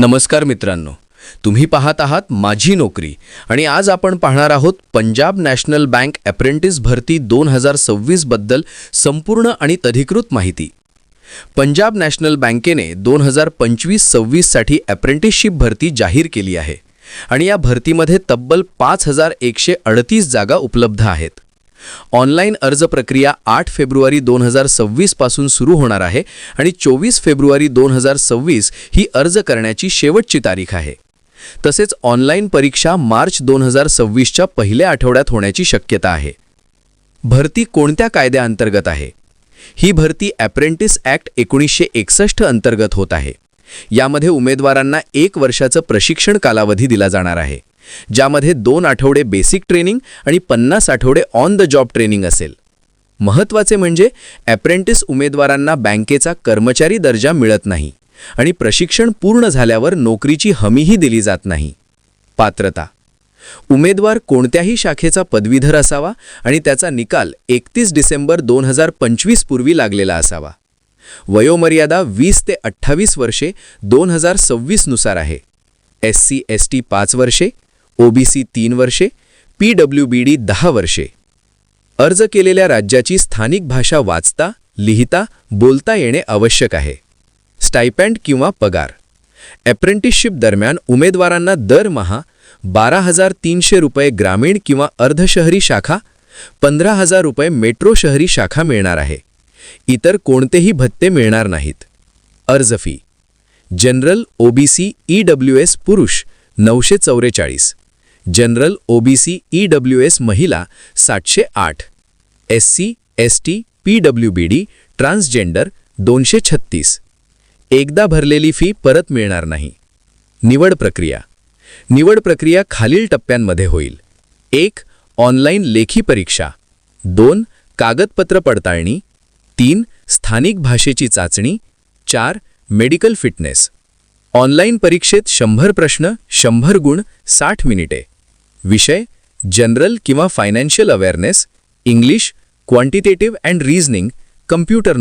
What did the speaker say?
नमस्कार मित्रांनो, तुम्ही पाहत आहात माझी नोकरी आणि आज आपण पाहणार आहोत पंजाब नॅशनल बँक अप्रेंटिस भरती 2026 बद्दल संपूर्ण आणि अधिकृत माहिती. पंजाब नॅशनल बँकेने 2025-26 साठी अप्रेंटिसशिप भरती जाहीर केली आहे आणि या भरतीमध्ये तब्बल 5138 जागा उपलब्ध आहेत. ऑनलाईन अर्ज प्रक्रिया 8 फेब्रुवारी 2026 पासून सुरू होणार आहे आणि 24 फेब्रुवारी 2026 ही अर्ज करण्याची शेवटची तारीख आहे. तसेच ऑनलाईन परीक्षा मार्च 2026च्या पहिल्या आठवड्यात होण्याची शक्यता आहे. भरती कोणत्या कायद्याअंतर्गत आहे? ही भरती अप्रेंटिस ॲक्ट 1961 अंतर्गत होत आहे. यामध्ये उमेदवारांना 1 वर्षाचं प्रशिक्षण कालावधी दिला जाणार आहे, ज्यामध्ये 2 आठवडे बेसिक ट्रेनिंग आणि 50 आठवडे ऑन द जॉब ट्रेनिंग असेल. महत्त्वाचे म्हणजे अप्रेंटिस उमेदवारांना बँकेचा कर्मचारी दर्जा मिळत नाही आणि प्रशिक्षण पूर्ण झाल्यावर नोकरीची हमीही दिली जात नाही. पात्रता: उमेदवार कोणत्याही शाखेचा पदवीधर असावा आणि त्याचा निकाल 31 डिसेंबर 2025 पूर्वी लागलेला असावा. वयोमर्यादा 20 ते 28 वर्षे 2026 नुसार आहे. SC/ST 5 वर्षे, OBC 3 वर्षे, PWBD 10 वर्षे. अर्ज केलेल्या राज्याची स्थानिक भाषा वाचता, लिहिता, बोलता येणे आवश्यक आहे. स्टायपेंड किंवा पगार: अप्रेंटिसशिप दरम्यान उमेदवारांना दरमहा 12,300 रुपये ग्रामीण किंवा अर्धशहरी शाखा, 15,000 रुपये मेट्रो शहरी शाखा मिळणार आहे. इतर कोणतेही भत्ते मिळणार नाहीत. अर्ज फी: जनरल, OBC, EWS पुरुष 944, जनरल, OBC, EWS महिला 708, SC/ST, PWBD, ट्रान्सजेंडर 236. एकदा भरलेली फी परत मिळणार नाही. निवड प्रक्रिया: निवड प्रक्रिया खालील टप्प्यांमध्ये होईल. 1. ऑनलाईन लेखी परीक्षा. 2. कागदपत्र पडताळणी. 3. स्थानिक भाषेची चाचणी. 4. Medical fitness. ऑनलाईन परीक्षेत 100 प्रश्न, 100 गुण, 60 मिनिटे. विषय: जनरल किंवा financial awareness, English, quantitative and reasoning, computer